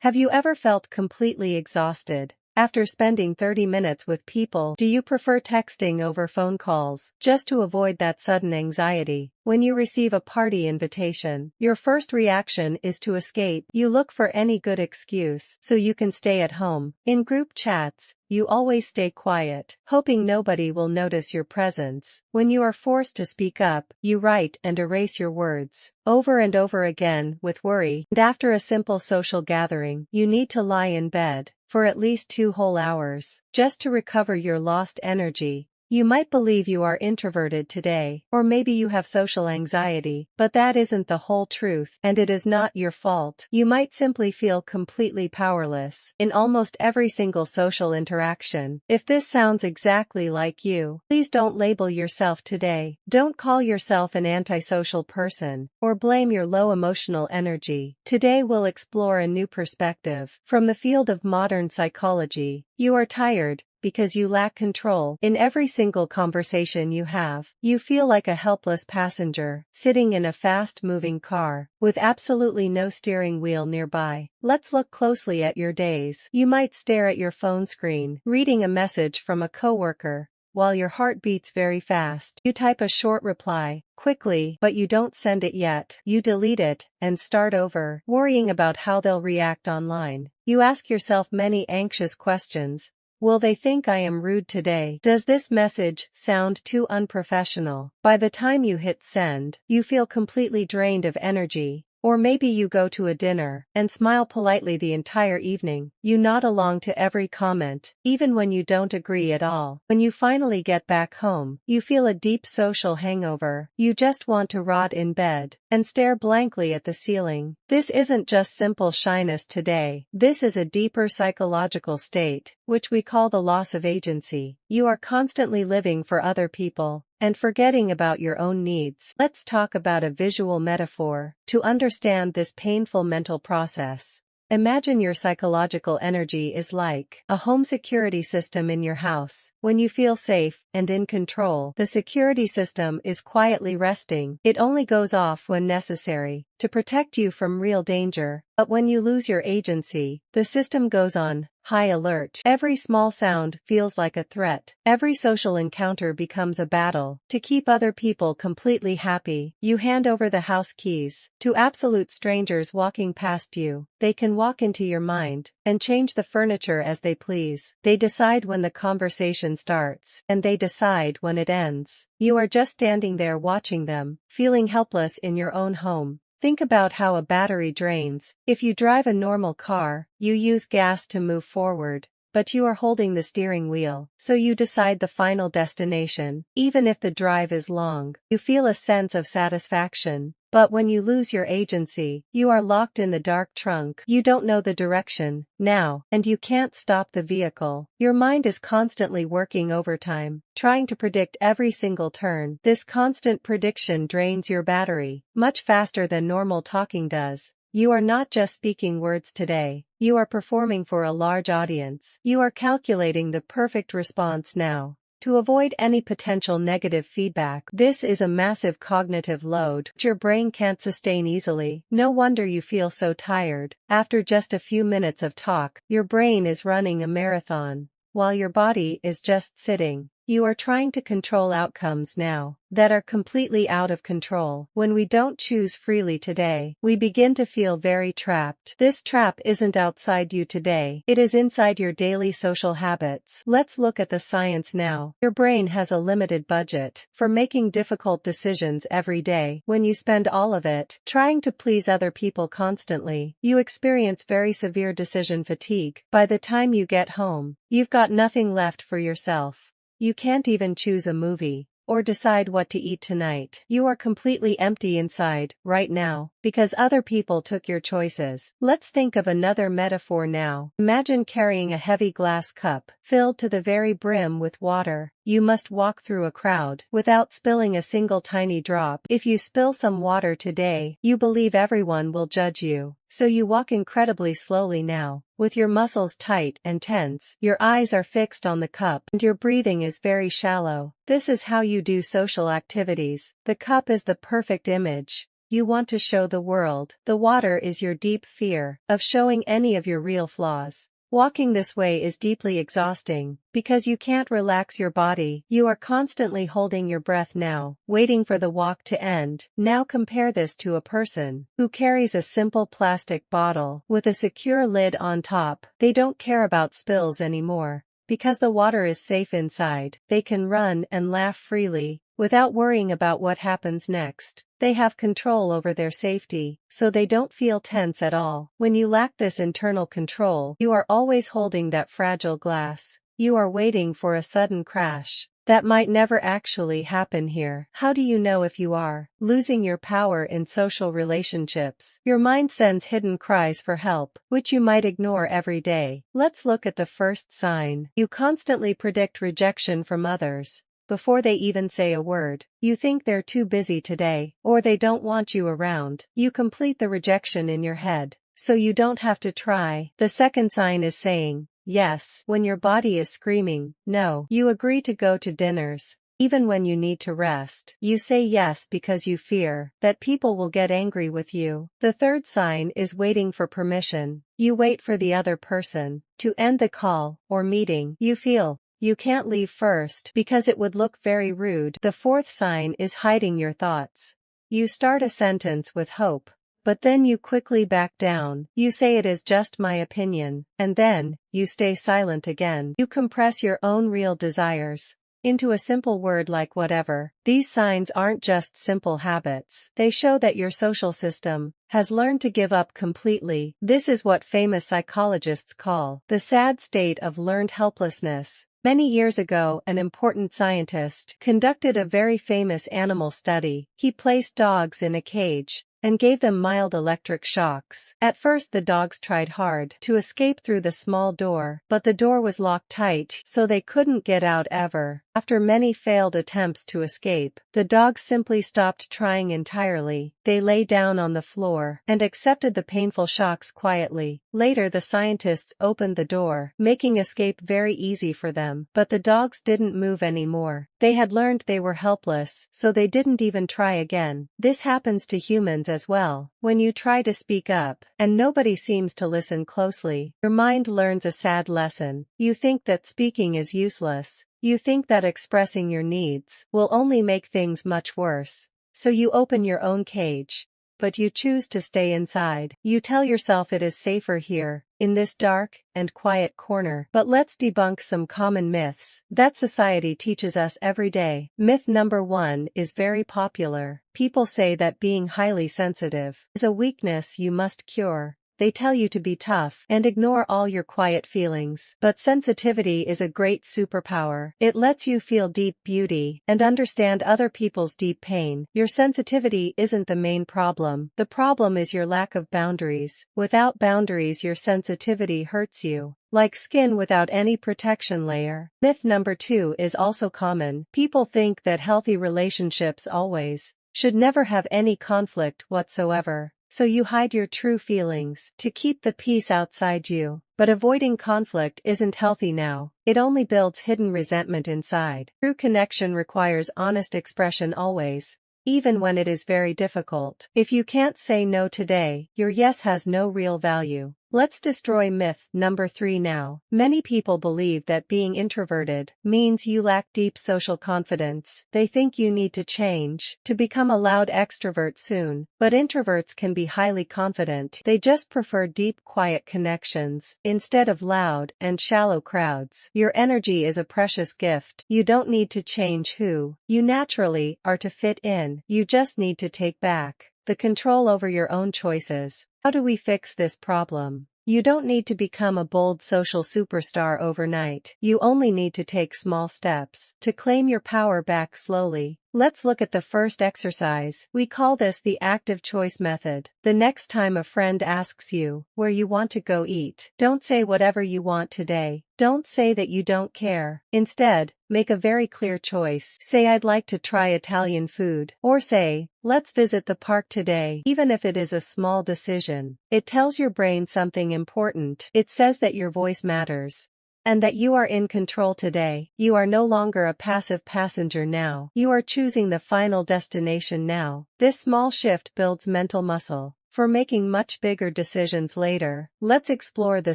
Have you ever felt completely exhausted after spending 30 minutes with people? Do you prefer texting over phone calls just to avoid that sudden anxiety? When you receive a party invitation, your first reaction is to escape. You look for any good excuse so you can stay at home. In group chats, you always stay quiet, hoping nobody will notice your presence. When you are forced to speak up, you write and erase your words over and over again with worry. And after a simple social gathering, you need to lie in bed for at least 2 whole hours just to recover your lost energy. You might believe you are introverted today, or maybe you have social anxiety, but that isn't the whole truth, and it is not your fault. You might simply feel completely powerless in almost every single social interaction. If this sounds exactly like you, please don't label yourself today. Don't call yourself an antisocial person, or blame your low emotional energy. Today we'll explore a new perspective from the field of modern psychology. You are tired because you lack control in every single conversation you have. You feel like a helpless passenger, sitting in a fast-moving car, with absolutely no steering wheel nearby. Let's look closely at your days. You might stare at your phone screen, reading a message from a coworker, while your heart beats very fast. You type a short reply quickly, but you don't send it yet. You delete it and start over, worrying about how they'll react online. You ask yourself many anxious questions. Will they think I am rude today? Does this message sound too unprofessional? By the time you hit send, you feel completely drained of energy. Or maybe you go to a dinner and smile politely the entire evening. You nod along to every comment, even when you don't agree at all. When you finally get back home, you feel a deep social hangover. You just want to rot in bed and stare blankly at the ceiling. This isn't just simple shyness today. This is a deeper psychological state, which we call the loss of agency. You are constantly living for other people and forgetting about your own needs. Let's talk about a visual metaphor to understand this painful mental process. Imagine your psychological energy is like a home security system in your house. When you feel safe and in control, the security system is quietly resting. It only goes off when necessary to protect you from real danger. But when you lose your agency, the system goes on high alert. Every small sound feels like a threat. Every social encounter becomes a battle. To keep other people completely happy, you hand over the house keys to absolute strangers walking past you. They can walk into your mind and change the furniture as they please. They decide when the conversation starts, and they decide when it ends. You are just standing there watching them, feeling helpless in your own home. Think about how a battery drains. If you drive a normal car, you use gas to move forward, but you are holding the steering wheel, so you decide the final destination. Even if the drive is long, you feel a sense of satisfaction. But when you lose your agency, you are locked in the dark trunk. You don't know the direction now, and you can't stop the vehicle. Your mind is constantly working overtime, trying to predict every single turn. This constant prediction drains your battery much faster than normal talking does. You are not just speaking words today. You are performing for a large audience. You are calculating the perfect response now to avoid any potential negative feedback. This is a massive cognitive load your brain can't sustain easily. No wonder you feel so tired. After just a few minutes of talk, your brain is running a marathon, while your body is just sitting. You are trying to control outcomes now that are completely out of control. When we don't choose freely today, we begin to feel very trapped. This trap isn't outside you today. It is inside your daily social habits. Let's look at the science now. Your brain has a limited budget for making difficult decisions every day. When you spend all of it trying to please other people constantly, you experience very severe decision fatigue. By the time you get home, you've got nothing left for yourself. You can't even choose a movie or decide what to eat tonight. You are completely empty inside right now because other people took your choices. Let's think of another metaphor now. Imagine carrying a heavy glass cup filled to the very brim with water. You must walk through a crowd without spilling a single tiny drop. If you spill some water today, you believe everyone will judge you. So you walk incredibly slowly now, with your muscles tight and tense. Your eyes are fixed on the cup, and your breathing is very shallow. This is how you do social activities. The cup is the perfect image. You want to show the world. The water is your deep fear of showing any of your real flaws. Walking this way is deeply exhausting, because you can't relax your body. You are constantly holding your breath now, waiting for the walk to end. Now compare this to a person who carries a simple plastic bottle with a secure lid on top. They don't care about spills anymore. Because the water is safe inside, they can run and laugh freely, without worrying about what happens next. They have control over their safety, so they don't feel tense at all. When you lack this internal control, you are always holding that fragile glass. You are waiting for a sudden crash. That might never actually happen here. How do you know if you are losing your power in social relationships? Your mind sends hidden cries for help, which you might ignore every day. Let's look at the first sign. You constantly predict rejection from others. Before they even say a word, you think they're too busy today, or they don't want you around. You complete the rejection in your head, so you don't have to try. The second sign is saying yes when your body is screaming no. You agree to go to dinners, even when you need to rest. You say yes because you fear that people will get angry with you. The third sign is waiting for permission. You wait for the other person to end the call or meeting. You feel you can't leave first because it would look very rude. The fourth sign is hiding your thoughts. You start a sentence with hope, but then you quickly back down. You say it is just my opinion, and then you stay silent again. You compress your own real desires into a simple word like whatever. These signs aren't just simple habits. They show that your social system has learned to give up completely. This is what famous psychologists call the sad state of learned helplessness. Many years ago, an important scientist conducted a very famous animal study. He placed dogs in a cage and gave them mild electric shocks. At first the dogs tried hard to escape through the small door, but the door was locked tight, so they couldn't get out ever. After many failed attempts to escape, the dogs simply stopped trying entirely. They lay down on the floor and accepted the painful shocks quietly. Later the scientists opened the door, making escape very easy for them, but the dogs didn't move anymore. They had learned they were helpless, so they didn't even try again. This happens to humans as well. When you try to speak up, and nobody seems to listen closely, your mind learns a sad lesson. You think that speaking is useless. You think that expressing your needs will only make things much worse. So you open your own cage. But you choose to stay inside. You tell yourself it is safer here, in this dark and quiet corner. But let's debunk some common myths that society teaches us every day. Myth number 1 is very popular. People say that being highly sensitive is a weakness you must cure. They tell you to be tough and ignore all your quiet feelings. But sensitivity is a great superpower. It lets you feel deep beauty and understand other people's deep pain. Your sensitivity isn't the main problem. The problem is your lack of boundaries. Without boundaries, your sensitivity hurts you like skin without any protection layer. Myth number 2 is also common. People think that healthy relationships always should never have any conflict whatsoever. So you hide your true feelings to keep the peace outside you. But avoiding conflict isn't healthy now. It only builds hidden resentment inside. True connection requires honest expression always, even when it is very difficult. If you can't say no today, your yes has no real value. Let's destroy myth number 3 now. Many people believe that being introverted means you lack deep social confidence. They think you need to change to become a loud extrovert soon. But introverts can be highly confident. They just prefer deep, quiet connections instead of loud and shallow crowds. Your energy is a precious gift. You don't need to change who you naturally are to fit in. You just need to take back the control over your own choices. How do we fix this problem? You don't need to become a bold social superstar overnight. You only need to take small steps to claim your power back slowly. Let's look at the first exercise. We call this the active choice method. The next time a friend asks you where you want to go eat, don't say whatever you want today. Don't say that you don't care. Instead, make a very clear choice. Say I'd like to try Italian food. Or say, let's visit the park today. Even if it is a small decision, it tells your brain something important. It says that your voice matters. and that you are in control today. You are no longer a passive passenger now. You are choosing the final destination now. This small shift builds mental muscle for making much bigger decisions later. Let's explore the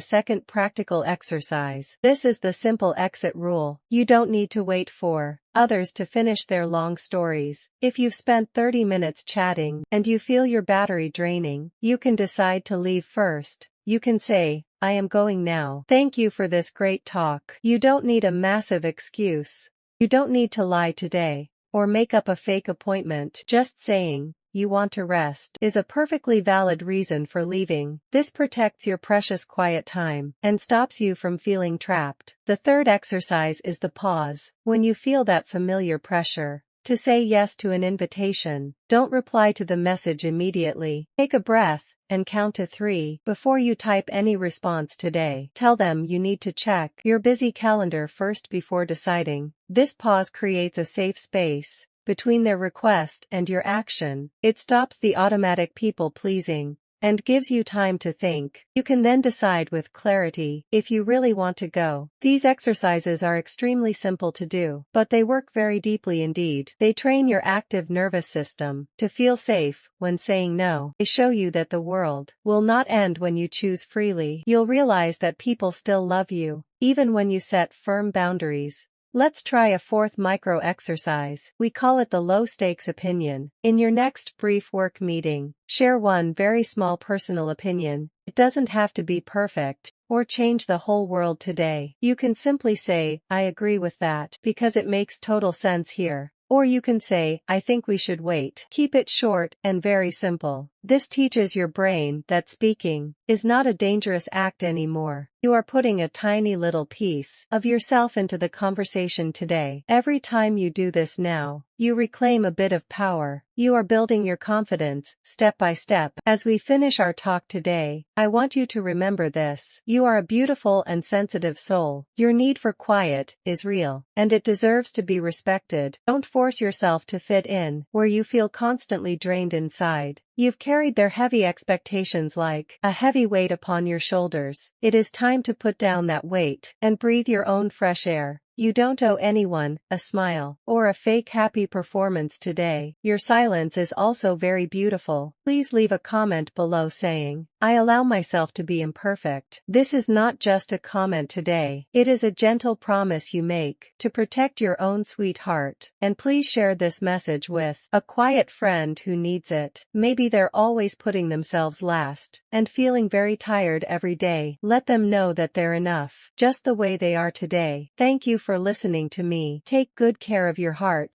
second practical exercise. This is the simple exit rule. You don't need to wait for others to finish their long stories. If you've spent 30 minutes chatting and you feel your battery draining, you can decide to leave first. You can say, "I am going now. Thank you for this great talk." You don't need a massive excuse. You don't need to lie today or make up a fake appointment. Just saying you want to rest is a perfectly valid reason for leaving. This protects your precious quiet time and stops you from feeling trapped. The third exercise is the pause. When you feel that familiar pressure to say yes to an invitation, don't reply to the message immediately. Take a breath and count to 3 before you type any response today. Tell them you need to check your busy calendar first before deciding. This pause creates a safe space between their request and your action. It stops the automatic people-pleasing and gives you time to think. You can then decide with clarity if you really want to go. These exercises are extremely simple to do, but they work very deeply indeed. They train your active nervous system to feel safe when saying no. They show you that the world will not end when you choose freely. You'll realize that people still love you, even when you set firm boundaries. Let's try a fourth micro exercise. We call it the low-stakes opinion. In your next brief work meeting, share one very small personal opinion. It doesn't have to be perfect or change the whole world today. You can simply say, "I agree with that because it makes total sense here." Or you can say, "I think we should wait." Keep it short and very simple. This teaches your brain that speaking is not a dangerous act anymore. You are putting a tiny little piece of yourself into the conversation today. Every time you do this now, you reclaim a bit of power. You are building your confidence step by step. As we finish our talk today, I want you to remember this. You are a beautiful and sensitive soul. Your need for quiet is real, and it deserves to be respected. Don't force yourself to fit in where you feel constantly drained inside. You've carried their heavy expectations like a heavy weight upon your shoulders. It is time to put down that weight and breathe your own fresh air. You don't owe anyone a smile or a fake happy performance today. Your silence is also very beautiful. Please leave a comment below saying, "I allow myself to be imperfect." This is not just a comment today. It is a gentle promise you make to protect your own sweet heart. And please share this message with a quiet friend who needs it. Maybe they're always putting themselves last and feeling very tired every day. Let them know that they're enough, just the way they are today. Thank you for listening to me. Take good care of your heart.